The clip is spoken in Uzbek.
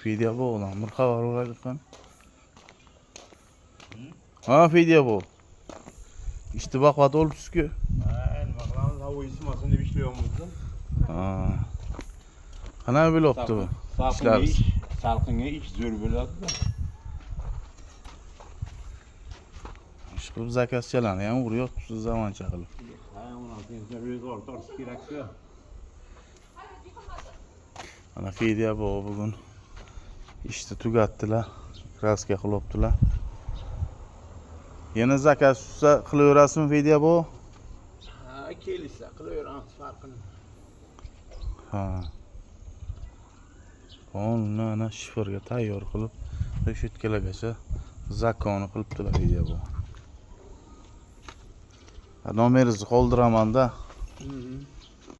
Fidya bo'g'lan bir xabar beraylik. Ha, Fidya bu. İşte bak vat olubsiz-ku. Nima qilamiz, havo isitmasin deb ishlayapmiz-da. Ha. Qana bo'libdi bu? Salqinga ish zo'r bo'ladi-da. Shu zakazchalarni ham uryapsiz zamoncha qilib. Ha, uni o'zi ortish kerak-ku. Ana Fidya bu bugun ishni tugatdilar, kraska qilibdilar. Yana zakaz tushsa qilaverasizmi Fidya bu? Ha, kelsa qilaveramiz farqini. Ha. Uni ana shiferga tayyor qilib, reshetkalargacha zakoni qilibdilar Fidya bu. Nomeringizni qoldiraman-da.